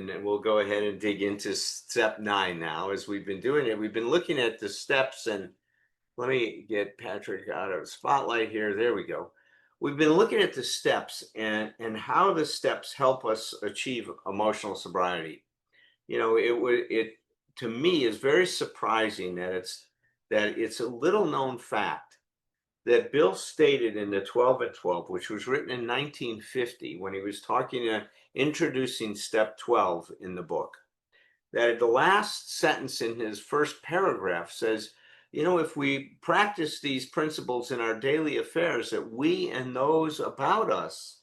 and we'll go ahead and dig into step 9 now. As we've been doing it, we've been looking at the steps, and let me get Patrick out of spotlight here. There we go. We've been looking at the steps and how the steps help us achieve emotional sobriety. It to me is very surprising that it's a little known fact that Bill stated in the 12 at 12, which was written in 1950 when he was introducing step 12 in the book, that the last sentence in his first paragraph says, if we practice these principles in our daily affairs, that we and those about us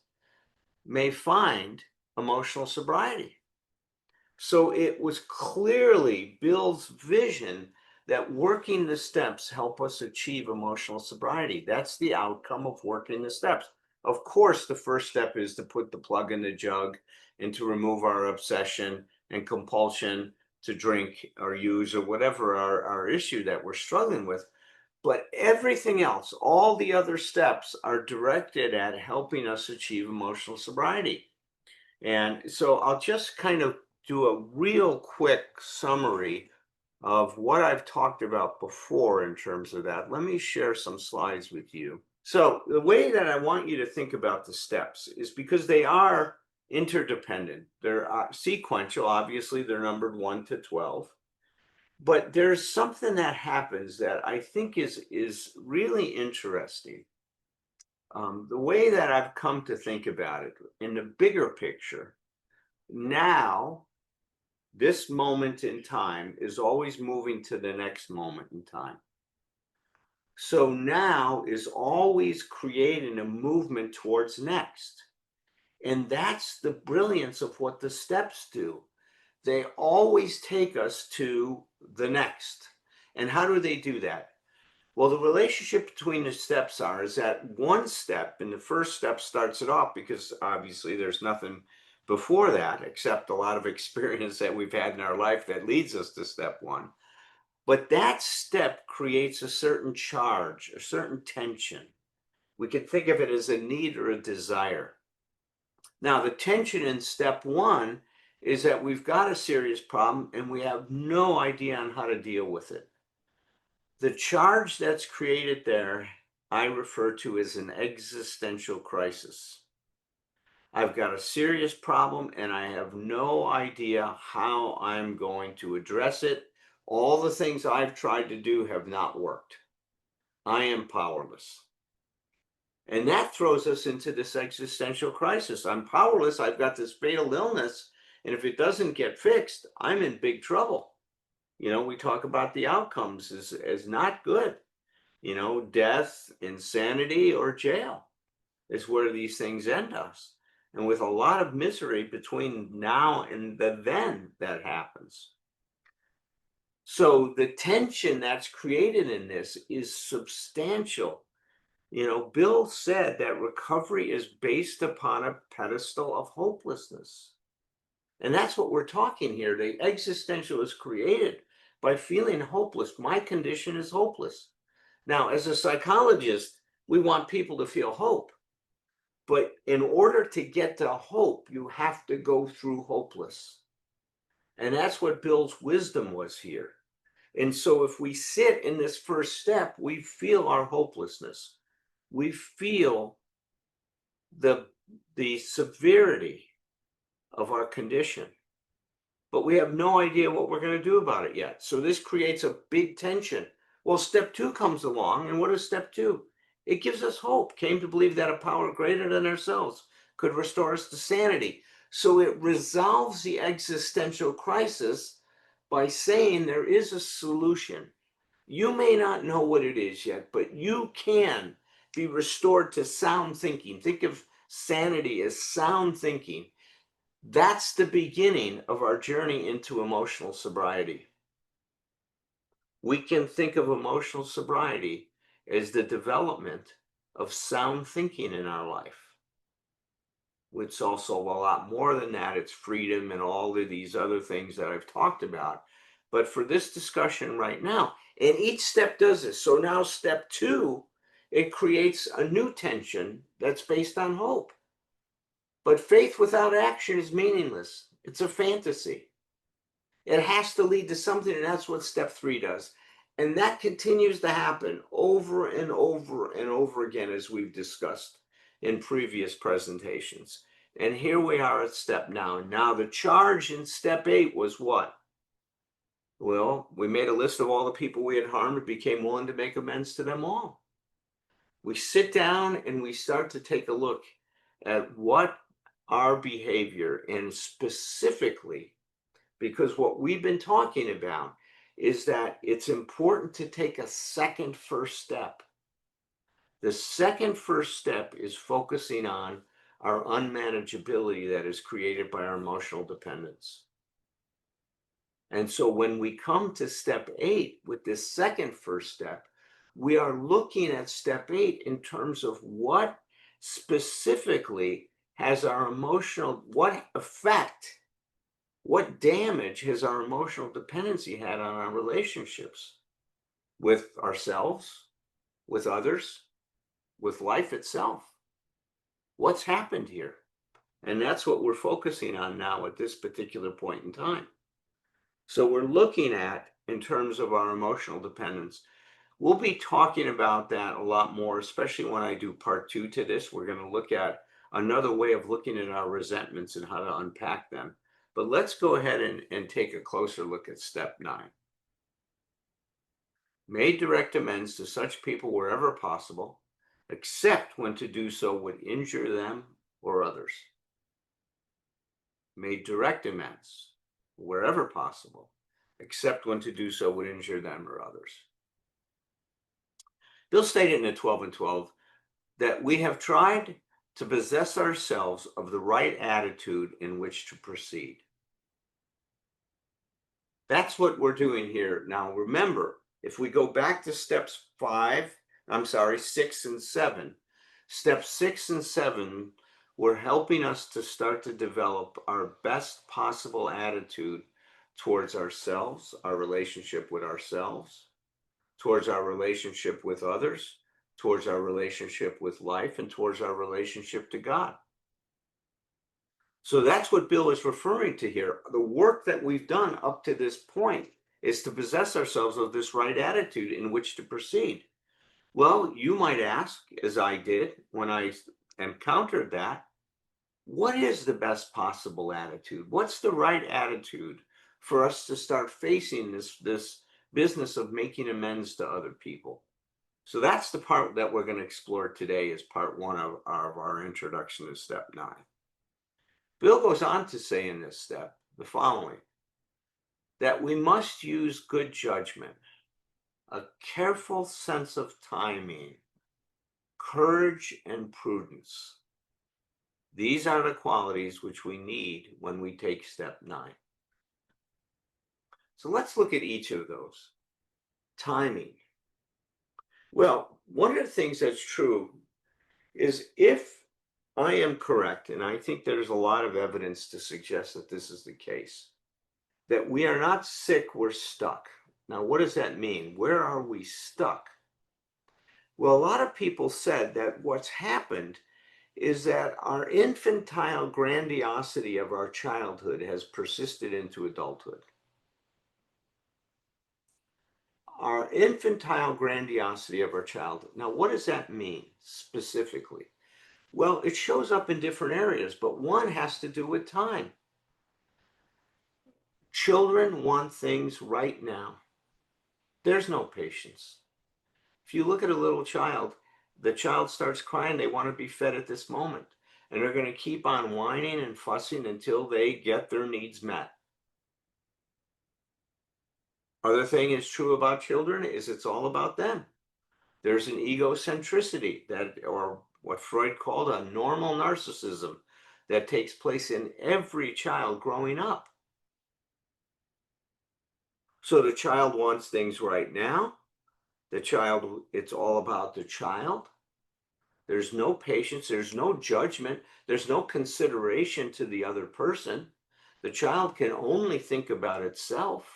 may find emotional sobriety. So it was clearly Bill's vision that working the steps help us achieve emotional sobriety. That's the outcome of working the steps. Of course, the first step is to put the plug in the jug and to remove our obsession and compulsion to drink or use or whatever our issue that we're struggling with. But everything else, all the other steps are directed at helping us achieve emotional sobriety. And so I'll just kind of do a real quick summary of what I've talked about before in terms of that. Let me share some slides with you. So the way that I want you to think about the steps is because they are interdependent. They're sequential, obviously, they're numbered 1 to 12. But there's something that happens that I think is really interesting. The way that I've come to think about it in the bigger picture, now, this moment in time is always moving to the next moment in time. So now is always creating a movement towards next. And that's the brilliance of what the steps do. They always take us to the next. And how do they do that? Well, the relationship between the steps is that one step, and the first step starts it off because obviously there's nothing before that except a lot of experience that we've had in our life that leads us to step 1. But that step creates a certain charge, a certain tension. We can think of it as a need or a desire. Now, the tension in step 1 is that we've got a serious problem and we have no idea on how to deal with it. The charge that's created there, I refer to as an existential crisis. I've got a serious problem and I have no idea how I'm going to address it. All the things I've tried to do have not worked. I am powerless. And that throws us into this existential crisis. I'm powerless. I've got this fatal illness. And if it doesn't get fixed, I'm in big trouble. We talk about the outcomes as not good. Death, insanity, or jail is where these things end us. And with a lot of misery between now and the then that happens. So the tension that's created in this is substantial. Bill said that recovery is based upon a pedestal of hopelessness. And that's what we're talking here. The existential is created by feeling hopeless. My condition is hopeless. Now, as a psychologist, we want people to feel hope. But in order to get to hope, you have to go through hopeless. And that's what Bill's wisdom was here. And so if we sit in this first step, we feel our hopelessness. We feel the severity of our condition. But we have no idea what we're going to do about it yet. So this creates a big tension. Well, step 2 comes along, and what is step 2? It gives us hope. Came to believe that a power greater than ourselves could restore us to sanity. So it resolves the existential crisis by saying there is a solution. You may not know what it is yet, but you can be restored to sound thinking. Think of sanity as sound thinking. That's the beginning of our journey into emotional sobriety. We can think of emotional sobriety as the development of sound thinking in our life. It's also a lot more than that. It's freedom and all of these other things that I've talked about. But for this discussion right now, and each step does this. So now step 2, it creates a new tension that's based on hope. But faith without action is meaningless. It's a fantasy. It has to lead to something, and that's what step 3 does. And that continues to happen over and over and over again, as we've discussed in previous presentations. And here we are at step 9. Now, the charge in step 8 was what? Well, we made a list of all the people we had harmed and became willing to make amends to them all. We sit down and we start to take a look at what our behavior, and specifically, because what we've been talking about is that it's important to take a second first step. The second first step is focusing on our unmanageability that is created by our emotional dependence. And so when we come to step 8 with this second first step, we are looking at step 8 in terms of what specifically has our emotional, what effect, what damage has our emotional dependency had on our relationships with ourselves, with others, with life itself? What's happened here? And that's what we're focusing on now at this particular point in time. So we're looking at, in terms of our emotional dependence, we'll be talking about that a lot more, especially when I do part 2 to this. We're going to look at another way of looking at our resentments and how to unpack them. But let's go ahead and take a closer look at step 9. Made direct amends to such people wherever possible, except when to do so would injure them or others. Made direct amends wherever possible, except when to do so would injure them or others. Bill stated in the 12 and 12 that we have tried to possess ourselves of the right attitude in which to proceed. That's what we're doing here. Now, remember, if we go back to steps 6 and 7, steps 6 and 7 were helping us to start to develop our best possible attitude towards ourselves, our relationship with ourselves, towards our relationship with others, towards our relationship with life, and towards our relationship to God. So that's what Bill is referring to here. The work that we've done up to this point is to possess ourselves of this right attitude in which to proceed. Well, you might ask, as I did when I encountered that, what is the best possible attitude? What's the right attitude for us to start facing this business of making amends to other people? So that's the part that we're going to explore today as part 1 of our introduction to step 9. Bill goes on to say in this step the following: that we must use good judgment, a careful sense of timing, courage, and prudence. These are the qualities which we need when we take step 9. So let's look at each of those. Timing. Well, one of the things that's true is, if I am correct, and I think there's a lot of evidence to suggest that this is the case, that we are not sick, we're stuck. Now, what does that mean? Where are we stuck? Well, a lot of people said that what's happened is that our infantile grandiosity of our childhood has persisted into adulthood. Our infantile grandiosity of our childhood. Now, what does that mean specifically? Well, it shows up in different areas, but one has to do with time. Children want things right now. There's no patience. If you look at a little child, the child starts crying, they want to be fed at this moment. And they're going to keep on whining and fussing until they get their needs met. Other thing is true about children is it's all about them. There's an egocentricity that, or what Freud called a normal narcissism, that takes place in every child growing up. So the child wants things right now. The child, it's all about the child. There's no patience, there's no judgment, there's no consideration to the other person. The child can only think about itself.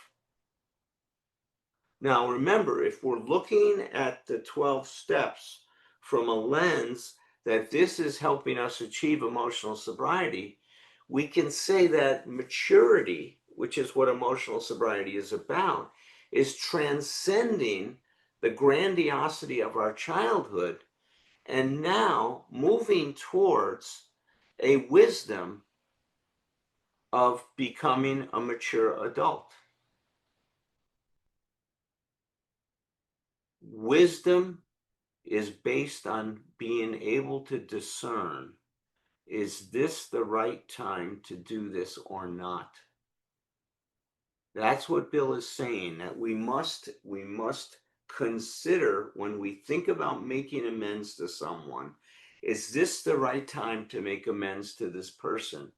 Now, remember, if we're looking at the 12 steps from a lens that this is helping us achieve emotional sobriety, we can say that maturity, which is what emotional sobriety is about, is transcending the grandiosity of our childhood and now moving towards a wisdom of becoming a mature adult. Wisdom is based on being able to discern, is this the right time to do this or not? That's what Bill is saying, that we must consider when we think about making amends to someone, is this the right time to make amends to this person?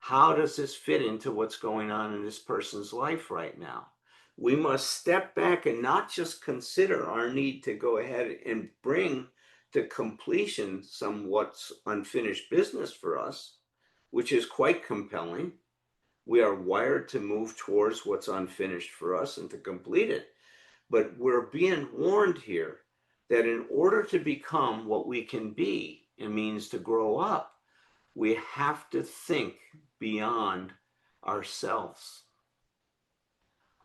How does this fit into what's going on in this person's life right now? We must step back and not just consider our need to go ahead and bring to completion some what's unfinished business for us, which is quite compelling. We are wired to move towards what's unfinished for us and to complete it. But we're being warned here that in order to become what we can be, it means to grow up, we have to think beyond ourselves.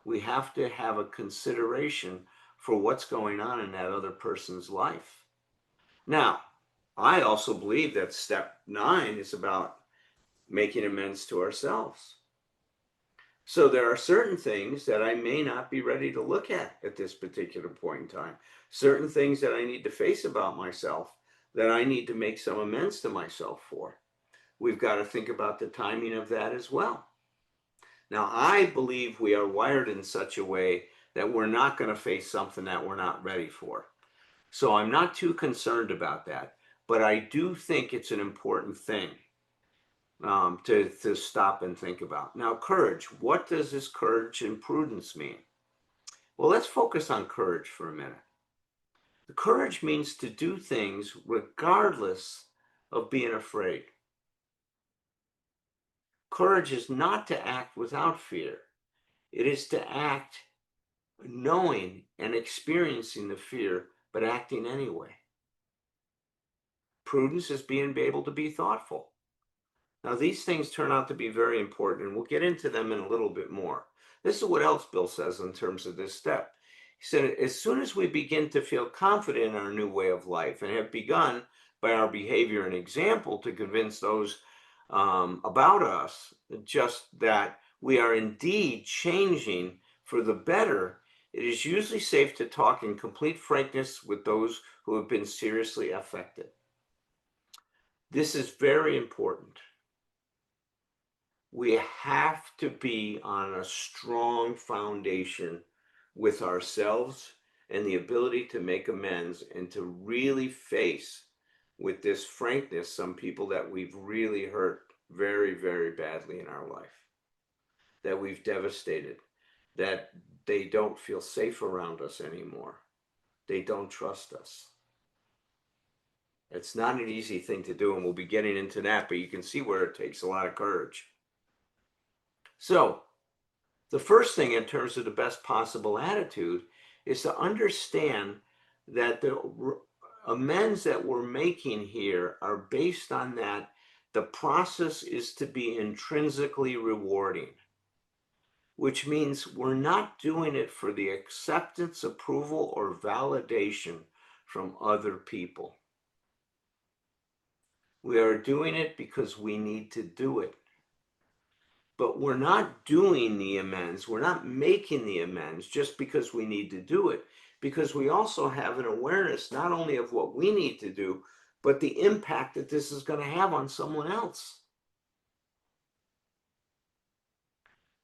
We have to have a consideration for what's going on in that other person's life. Now, I also believe that step 9 is about making amends to ourselves. So there are certain things that I may not be ready to look at this particular point in time. Certain things that I need to face about myself that I need to make some amends to myself for. We've got to think about the timing of that as well. Now, I believe we are wired in such a way that we're not going to face something that we're not ready for. So I'm not too concerned about that, but I do think it's an important thing to stop and think about. Now, courage. What does this courage and prudence mean? Well, let's focus on courage for a minute. The courage means to do things regardless of being afraid. Courage is not to act without fear. It is to act knowing and experiencing the fear, but acting anyway. Prudence is being able to be thoughtful. Now, these things turn out to be very important, and we'll get into them in a little bit more. This is what else Bill says in terms of this step. He said, as soon as we begin to feel confident in our new way of life and have begun by our behavior and example to convince those about us just that we are indeed changing for the better, it is usually safe to talk in complete frankness with those who have been seriously affected. This is very important. We have to be on a strong foundation with ourselves and the ability to make amends and to really face with this frankness some people that we've really hurt very, very badly in our life, that we've devastated, that they don't feel safe around us anymore. They don't trust us. It's not an easy thing to do, and we'll be getting into that, but you can see where it takes a lot of courage. So, the first thing in terms of the best possible attitude is to understand that the amends that we're making here are based on that the process is to be intrinsically rewarding, which means we're not doing it for the acceptance, approval, or validation from other people. We are doing it because we need to do it. But we're not doing the amends, we're not making the amends just because we need to do it, because we also have an awareness not only of what we need to do, but the impact that this is going to have on someone else.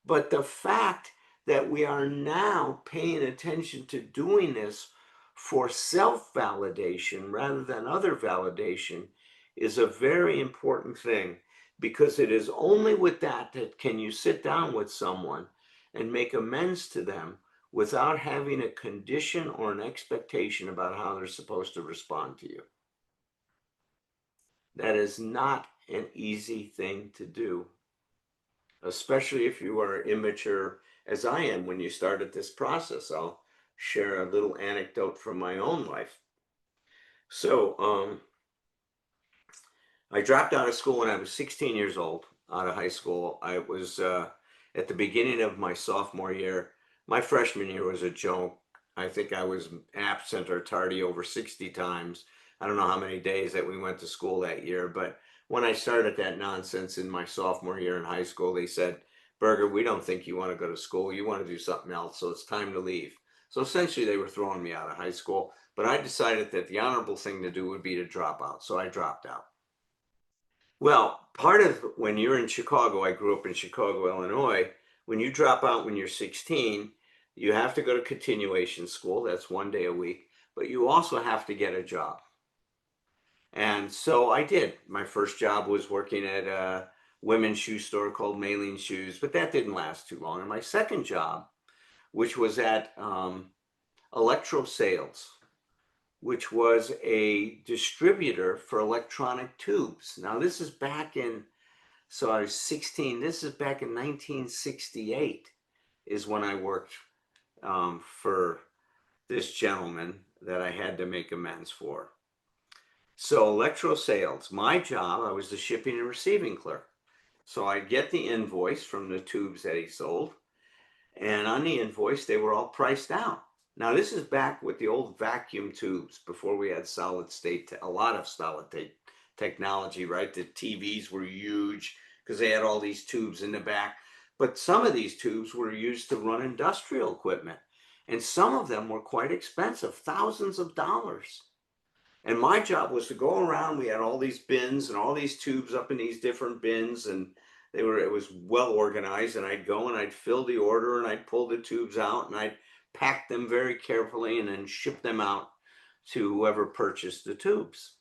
But the fact that we are now paying attention to doing this for self-validation rather than other validation is a very important thing, because it is only with that can you sit down with someone and make amends to them without having a condition or an expectation about how they're supposed to respond to you. That is not an easy thing to do, especially if you are immature as I am when you started this process. I'll share a little anecdote from my own life. So I dropped out of school when I was 16 years old, out of high school. I was at the beginning of my sophomore year. My freshman year was a joke. I think I was absent or tardy over 60 times. I don't know how many days that we went to school that year, but when I started that nonsense in my sophomore year in high school, they said, Berger, we don't think you want to go to school. You want to do something else, so it's time to leave. So essentially, they were throwing me out of high school, but I decided that the honorable thing to do would be to drop out. So I dropped out. Well, part of when you're in Chicago, I grew up in Chicago, Illinois. When you drop out when you're 16, you have to go to continuation school. That's 1 day a week, but you also have to get a job. And so I did. My first job was working at a women's shoe store called Mailing Shoes, but that didn't last too long. And my second job, which was at Electro Sales, which was a distributor for electronic tubes. Now, this is back in, so I was 16. This is back in 1968 is when I worked for this gentleman that I had to make amends for. So electro sales, my job, I was the shipping and receiving clerk. So I'd get the invoice from the tubes that he sold, and on the invoice, they were all priced out. Now, this is back with the old vacuum tubes before we had solid state, a lot of solid state technology, right? The TVs were huge because they had all these tubes in the back. But some of these tubes were used to run industrial equipment. And some of them were quite expensive, thousands of dollars. And my job was to go around. We had all these bins and all these tubes up in these different bins, and it was well organized. And I'd go and I'd fill the order and I'd pull the tubes out and I'd pack them very carefully and then ship them out to whoever purchased the tubes.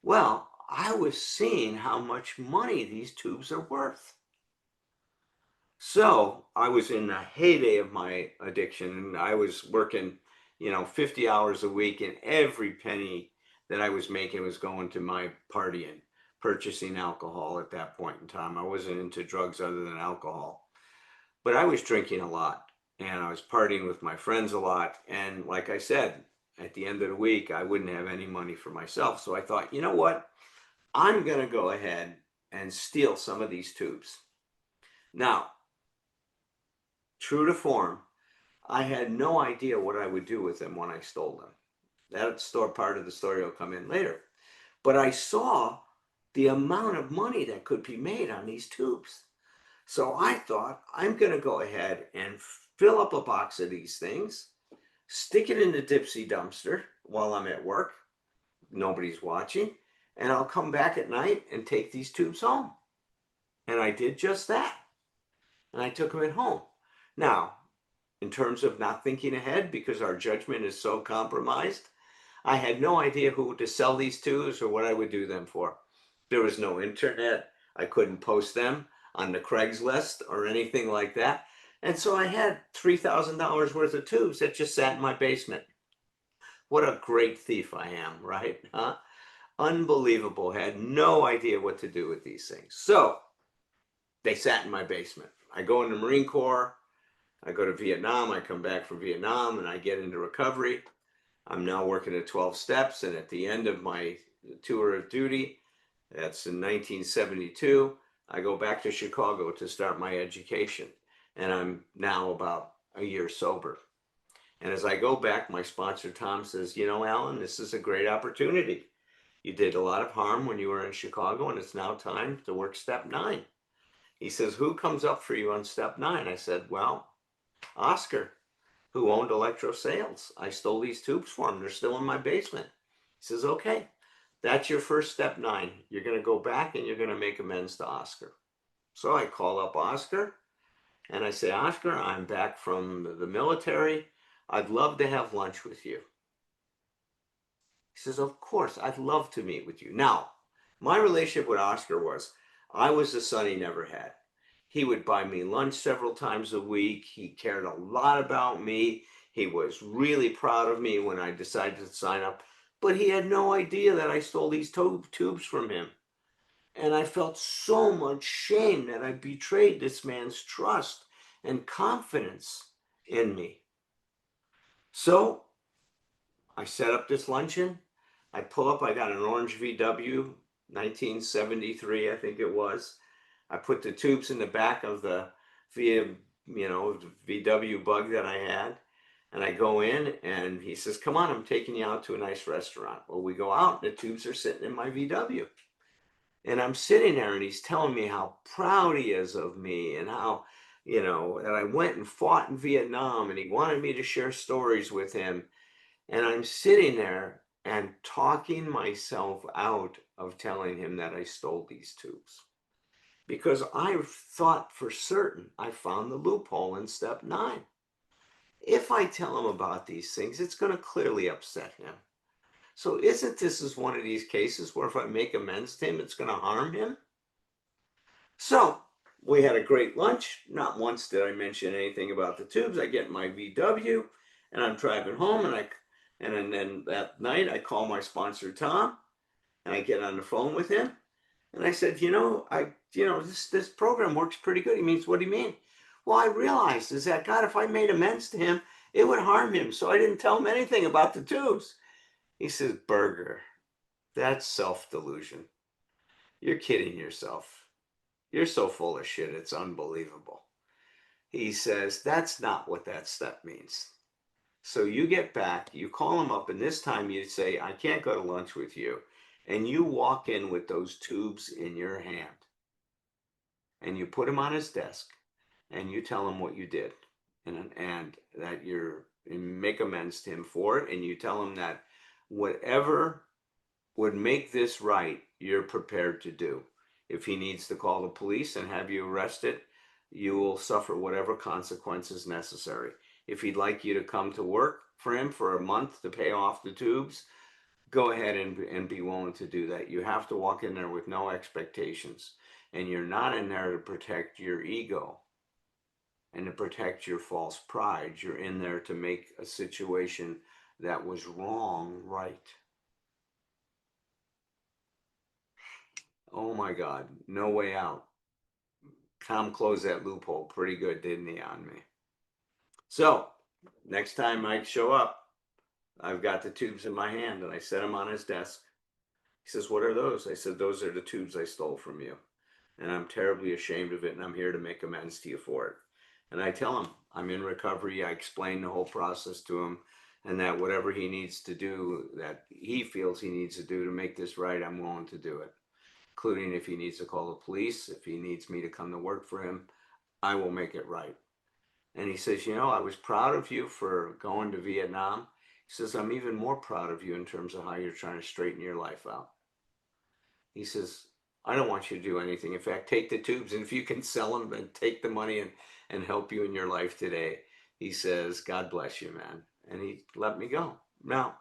Well, I was seeing how much money these tubes are worth. So I was in the heyday of my addiction, and I was working 50 hours a week, and every penny that I was making was going to my partying, purchasing alcohol at that point in time. I wasn't into drugs other than alcohol, but I was drinking a lot and I was partying with my friends a lot. And like I said, at the end of the week, I wouldn't have any money for myself. So I thought, you know what? I'm going to go ahead and steal some of these tubes. Now, true to form, I had no idea what I would do with them when I stole them. That part of the story will come in later. But I saw the amount of money that could be made on these tubes. So I thought, I'm going to go ahead and fill up a box of these things, stick it in the Dipsy dumpster while I'm at work. Nobody's watching. And I'll come back at night and take these tubes home. And I did just that. And I took them at home. Now, in terms of not thinking ahead, because our judgment is so compromised, I had no idea who to sell these tubes or what I would do them for. There was no internet. I couldn't post them on the Craigslist or anything like that. And so I had $3,000 worth of tubes that just sat in my basement. What a great thief I am, right? Huh? Unbelievable. Had no idea what to do with these things. So they sat in my basement. I go in the Marine Corps. I go to Vietnam. I come back from Vietnam and I get into recovery. I'm now working at 12 Steps. And at the end of my tour of duty, that's in 1972, I go back to Chicago to start my education. And I'm now about a year sober. And as I go back, my sponsor, Tom, says, Alan, this is a great opportunity. You did a lot of harm when you were in Chicago, and it's now time to work step 9. He says, who comes up for you on step 9? I said, well, Oscar, who owned Electro Sales. I stole these tubes for him. They're still in my basement. He says, okay, that's your first step 9. You're going to go back and you're going to make amends to Oscar. So I call up Oscar and I say, Oscar, I'm back from the military. I'd love to have lunch with you. He says, of course, I'd love to meet with you. Now, my relationship with Oscar was, I was the son he never had. He would buy me lunch several times a week. He cared a lot about me. He was really proud of me when I decided to sign up. But he had no idea that I stole these tubes from him. And I felt so much shame that I betrayed this man's trust and confidence in me. So I set up this luncheon. I pull up, I got an orange VW 1973, I think it was. I put the tubes in the back of the VW bug that I had. And I go in and he says, come on, I'm taking you out to a nice restaurant. Well, we go out and the tubes are sitting in my VW. And I'm sitting there and he's telling me how proud he is of me and how, that I went and fought in Vietnam and he wanted me to share stories with him. And I'm sitting there and talking myself out of telling him that I stole these tubes because I thought for certain I found the loophole in step 9. If I tell him about these things, it's going to clearly upset him. So isn't this is one of these cases where if I make amends to him, it's going to harm him? So we had a great lunch. Not once did I mention anything about the tubes. I get my VW and I'm driving home and then that night I call my sponsor Tom and I get on the phone with him and I said, this program works pretty good. He means, what do you mean? Well, I realized is that God, if I made amends to him, it would harm him. So I didn't tell him anything about the tubes. He says, Berger, that's self-delusion. You're kidding yourself. You're so full of shit, it's unbelievable. He says, that's not what that step means. So you get back, you call him up, and this time you say, I can't go to lunch with you. And you walk in with those tubes in your hand. And you put them on his desk. And you tell him what you did. And that you make amends to him for it. And you tell him that whatever would make this right, you're prepared to do. If he needs to call the police and have you arrested, you will suffer whatever consequences necessary. If he'd like you to come to work for him for a month to pay off the tubes, go ahead and be willing to do that. You have to walk in there with no expectations. And you're not in there to protect your ego and to protect your false pride. You're in there to make a situation that was wrong right. Oh my God, no way out. Tom closed that loophole pretty good, didn't he, on me? So, next time I show up, I've got the tubes in my hand and I set them on his desk. He says, what are those? I said, those are the tubes I stole from you. And I'm terribly ashamed of it and I'm here to make amends to you for it. And I tell him I'm in recovery. I explain the whole process to him and that whatever he needs to do, that he feels he needs to do to make this right, I'm willing to do it. Including if he needs to call the police, if he needs me to come to work for him, I will make it right. And he says, I was proud of you for going to Vietnam. He says, I'm even more proud of you in terms of how you're trying to straighten your life out. He says, I don't want you to do anything. In fact, take the tubes, and if you can sell them, then take the money and help you in your life today. He says, God bless you, man. And he let me go. Now,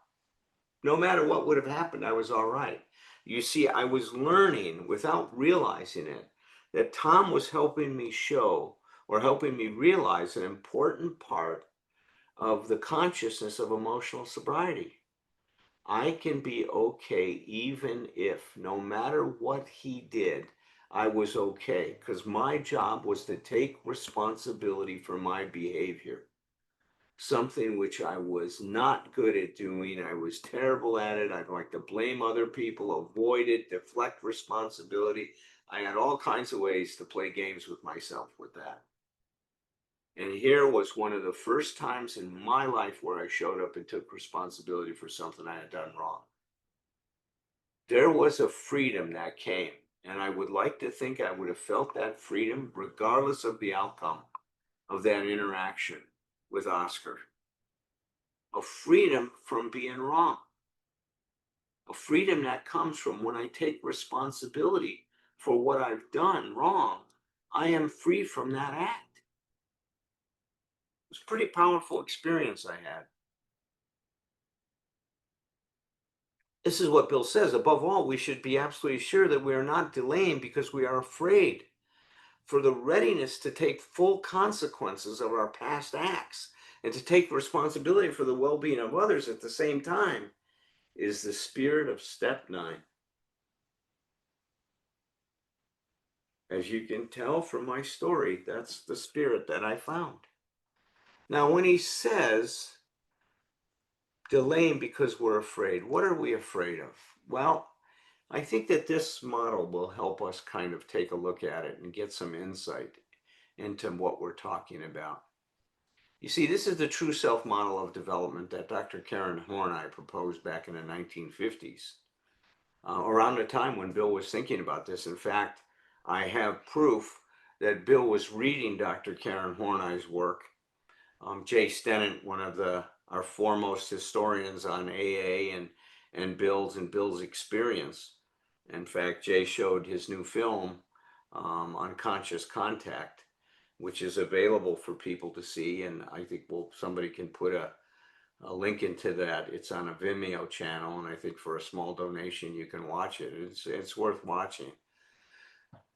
no matter what would have happened, I was all right. You see, I was learning without realizing it that Tom was helping me show or helping me realize an important part of the consciousness of emotional sobriety. I can be okay even if, no matter what he did, I was okay because my job was to take responsibility for my behavior. Something which I was not good at doing. I was terrible at it. I'd like to blame other people, avoid it, deflect responsibility. I had all kinds of ways to play games with myself with that. And here was one of the first times in my life where I showed up and took responsibility for something I had done wrong. There was a freedom that came, and I would like to think I would have felt that freedom regardless of the outcome of that interaction with Oscar. A freedom from being wrong. A freedom that comes from when I take responsibility for what I've done wrong. I am free from that act. It was a pretty powerful experience I had. This is what Bill says. Above all, we should be absolutely sure that we are not delaying because we are afraid. For the readiness to take full consequences of our past acts and to take responsibility for the well-being of others at the same time is the spirit of step 9. As you can tell from my story, that's the spirit that I found. Now, when he says delaying because we're afraid, what are we afraid of? Well, I think that this model will help us kind of take a look at it and get some insight into what we're talking about. You see, this is the true self model of development that Dr. Karen Horney proposed back in the 1950s, around the time when Bill was thinking about this. In fact, I have proof that Bill was reading Dr. Karen Horney's work. Jay Stennett, one of our foremost historians on AA and Bill's experience. In fact, Jay showed his new film, Unconscious Contact, which is available for people to see. And I think somebody can put a link into that. It's on a Vimeo channel, and I think for a small donation you can watch it. It's worth watching.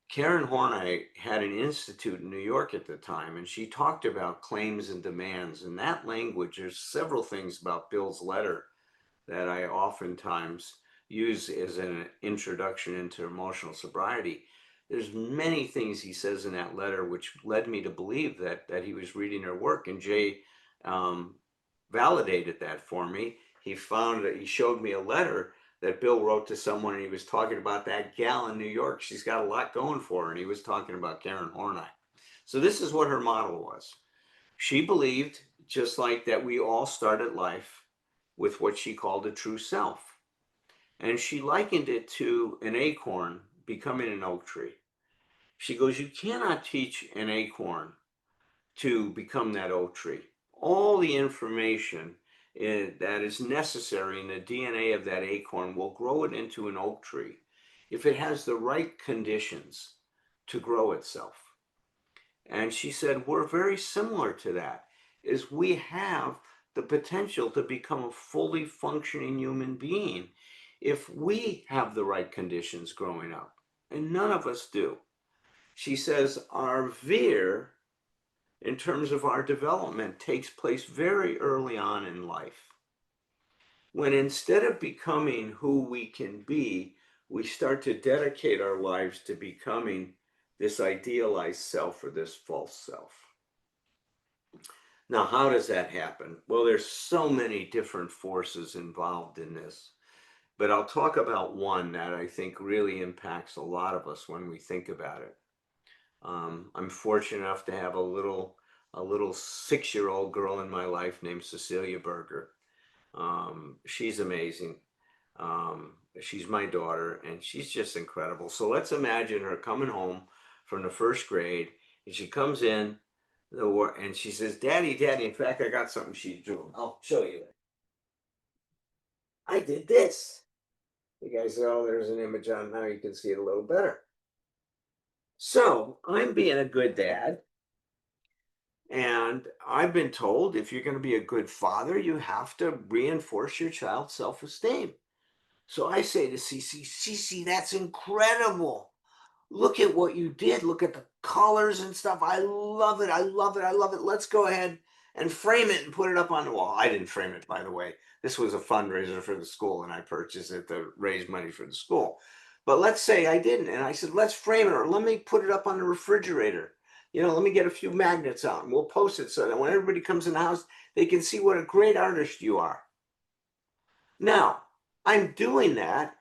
Karen Horney had an institute in New York at the time, and she talked about claims and demands. In that language, there's several things about Bill's letter that I oftentimes use as an introduction into emotional sobriety. There's many things he says in that letter which led me to believe that he was reading her work, and Jay validated that for me. He showed me a letter that Bill wrote to someone, and he was talking about that gal in New York. She's got a lot going for her, and he was talking about Karen Horney. So this is what her model was. She believed, just like that, we all started life with what she called a true self. And she likened it to an acorn becoming an oak tree. She goes, you cannot teach an acorn to become that oak tree. All the information that is necessary in the DNA of that acorn will grow it into an oak tree if it has the right conditions to grow itself. And she said, we're very similar to that, is we have the potential to become a fully functioning human being if we have the right conditions growing up. And none of us do. She says our veer, in terms of our development, takes place very early on in life, when instead of becoming who we can be, we start to dedicate our lives to becoming this idealized self or this false self. Now, how does that happen? Well, there's so many different forces involved in this, but I'll talk about one that I think really impacts a lot of us when we think about it. I'm fortunate enough to have a little 6-year-old girl in my life named Cecilia Berger. She's amazing. She's my daughter, and she's just incredible. So let's imagine her coming home from the first grade, and she comes in and she says, Daddy, Daddy, in fact, I got something she drew. I'll show you. I did this. You guys say, oh, there's an image on. Now you can see it a little better. So I'm being a good dad. And I've been told if you're going to be a good father, you have to reinforce your child's self-esteem. So I say to Cece, Cece, that's incredible. Look at what you did. Look at the colors and stuff. I love it. I love it. I love it. Let's go ahead and frame it and put it up on the wall. I didn't frame it, by the way. This was a fundraiser for the school, and I purchased it to raise money for the school. But let's say I didn't. And I said, let's frame it, or let me put it up on the refrigerator. Let me get a few magnets out and we'll post it so that when everybody comes in the house, they can see what a great artist you are. Now, I'm doing that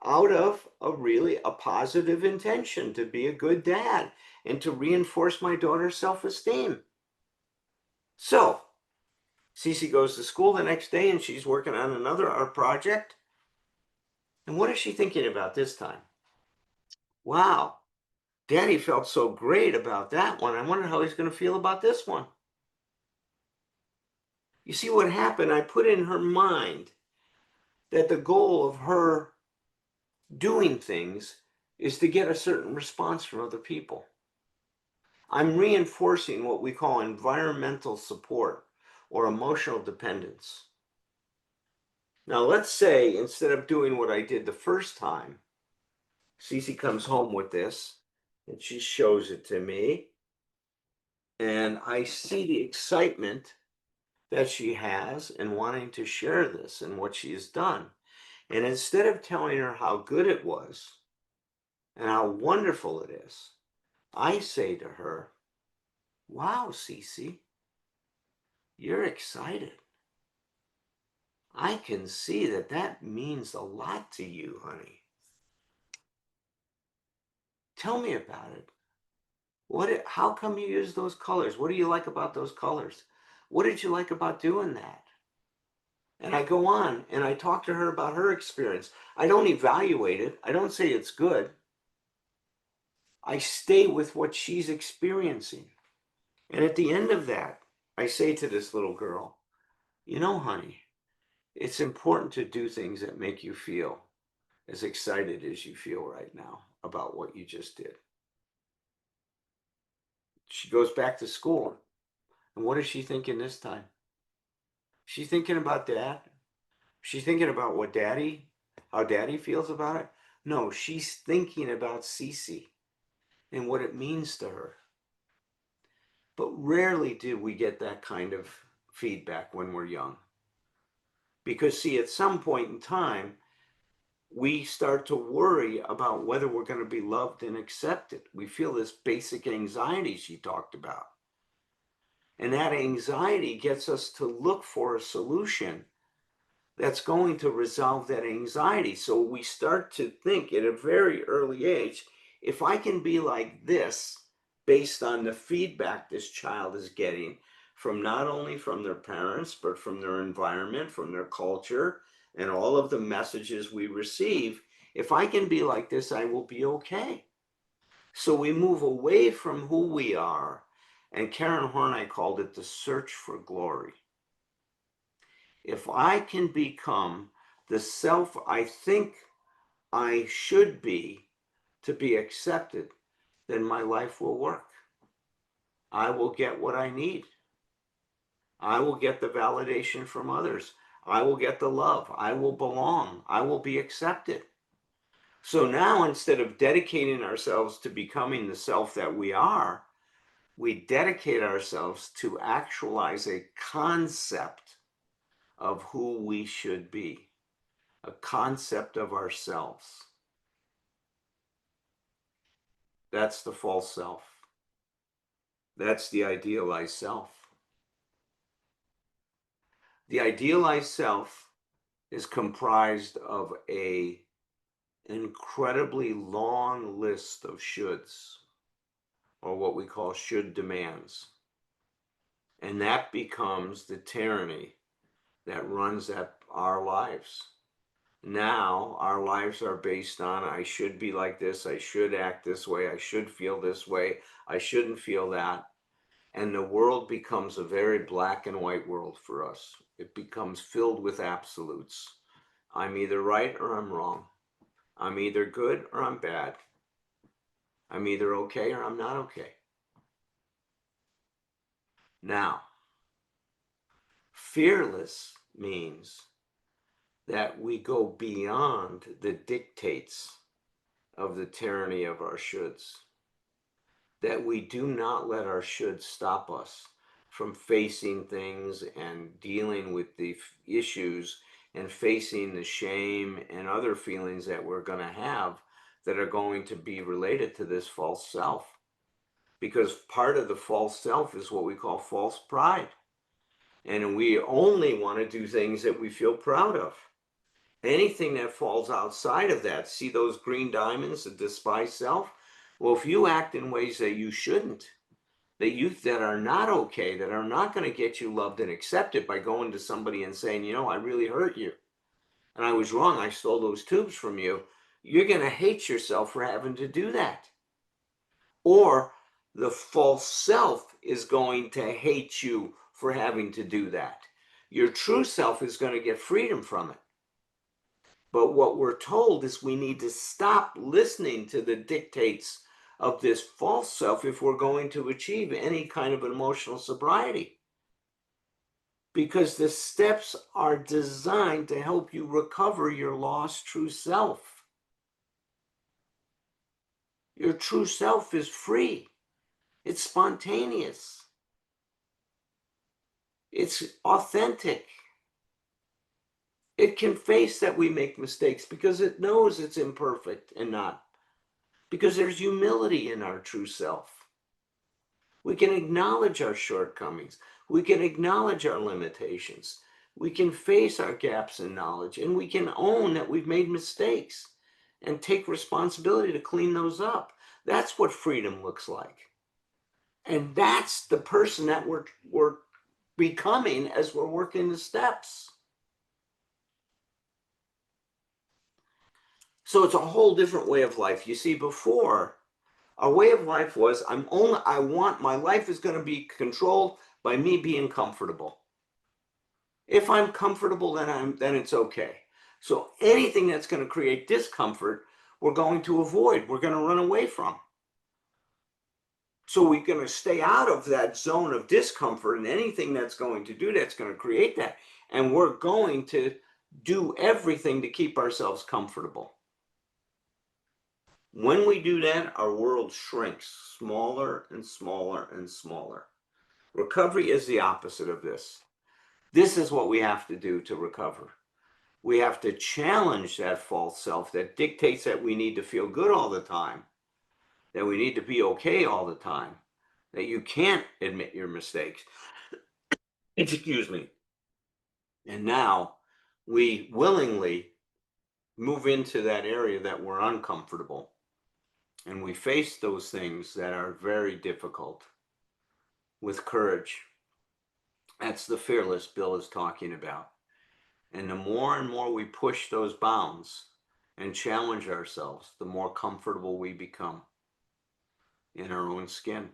out of a positive intention to be a good dad and to reinforce my daughter's self-esteem. So Cece goes to school the next day and she's working on another art project. And what is she thinking about this time? Wow, Daddy felt so great about that one. I wonder how he's going to feel about this one. You see what happened? I put in her mind that the goal of her doing things is to get a certain response from other people. I'm reinforcing what we call environmental support or emotional dependence. Now, let's say instead of doing what I did the first time, Cece comes home with this and she shows it to me. And I see the excitement that she has in wanting to share this and what she has done. And instead of telling her how good it was and how wonderful it is, I say to her, wow, Cece, you're excited. I can see that means a lot to you, honey. Tell me about it. How come you use those colors? What do you like about those colors? What did you like about doing that? And I go on and I talk to her about her experience. I don't evaluate it. I don't say it's good. I stay with what she's experiencing. And at the end of that, I say to this little girl, you know, honey, it's important to do things that make you feel as excited as you feel right now about what you just did. She goes back to school. And what is she thinking this time? She's thinking about dad. She's thinking about how daddy feels about it. No, she's thinking about Cece and what it means to her. But rarely do we get that kind of feedback when we're young. Because, see, at some point in time, we start to worry about whether we're going to be loved and accepted. We feel this basic anxiety she talked about. And that anxiety gets us to look for a solution that's going to resolve that anxiety. So we start to think at a very early age, if I can be like this, based on the feedback this child is getting from not only from their parents, but from their environment, from their culture, and all of the messages we receive, if I can be like this, I will be okay. So we move away from who we are, and Karen Horney called it the search for glory. If I can become the self I think I should be to be accepted, then my life will work. I will get what I need. I will get the validation from others. I will get the love. I will belong. I will be accepted. So now, instead of dedicating ourselves to becoming the self that we are, we dedicate ourselves to actualize a concept of who we should be, a concept of ourselves. That's the false self. That's the idealized self. The idealized self is comprised of an incredibly long list of shoulds, or what we call should demands. And that becomes the tyranny that runs our lives. Now our lives are based on, I should be like this, I should act this way, I should feel this way, I shouldn't feel that. And the world becomes a very black and white world for us. It becomes filled with absolutes. I'm either right or I'm wrong. I'm either good or I'm bad. I'm either okay or I'm not okay. Now, fearless means that we go beyond the dictates of the tyranny of our shoulds. That we do not let our shoulds stop us from facing things and dealing with the issues and facing the shame and other feelings that we're going to have that are going to be related to this false self. Because part of the false self is what we call false pride. And we only want to do things that we feel proud of. Anything that falls outside of that, see those green diamonds, the despised self? Well, if you act in ways that you shouldn't, that are not okay, that are not going to get you loved and accepted, by going to somebody and saying, you know, I really hurt you, and I was wrong, I stole those tubes from you, you're going to hate yourself for having to do that. Or the false self is going to hate you for having to do that. Your true self is going to get freedom from it. But what we're told is we need to stop listening to the dictates of this false self if we're going to achieve any kind of emotional sobriety. Because the steps are designed to help you recover your lost true self. Your true self is free. It's spontaneous. It's authentic. It can face that we make mistakes because it knows it's imperfect and not. Because there's humility in our true self. We can acknowledge our shortcomings. We can acknowledge our limitations. We can face our gaps in knowledge, and we can own that we've made mistakes and take responsibility to clean those up. That's what freedom looks like. And that's the person that we're becoming as we're working the steps. So it's a whole different way of life. You see, before, our way of life was I want my life is going to be controlled by me being comfortable. If I'm comfortable, then it's okay. So anything that's going to create discomfort, we're going to avoid, we're going to run away from. So we're going to stay out of that zone of discomfort, and anything that's going to do that's going to create that. And we're going to do everything to keep ourselves comfortable. When we do that, our world shrinks smaller and smaller and smaller. Recovery is the opposite of this. This is what we have to do to recover. We have to challenge that false self that dictates that we need to feel good all the time, that we need to be okay all the time, that you can't admit your mistakes. Excuse me. And now we willingly move into that area that we're uncomfortable, and we face those things that are very difficult with courage. That's the fearless Bill is talking about. And the more and more we push those bounds and challenge ourselves, the more comfortable we become in our own skin.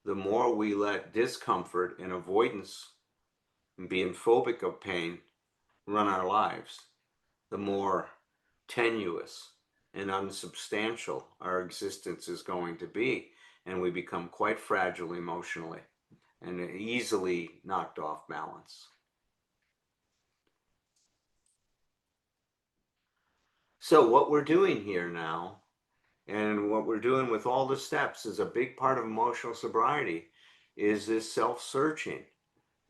The more we let discomfort and avoidance and being phobic of pain run our lives, the more tenuous and unsubstantial our existence is going to be, and we become quite fragile emotionally and easily knocked off balance. So what we're doing here now, and what we're doing with all the steps, is a big part of emotional sobriety, is this self-searching,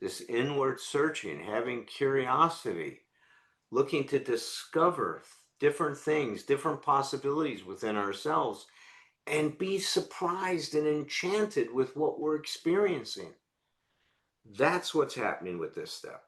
this inward searching, having curiosity, looking to discover different things, different possibilities within ourselves, and be surprised and enchanted with what we're experiencing. That's what's happening with this step.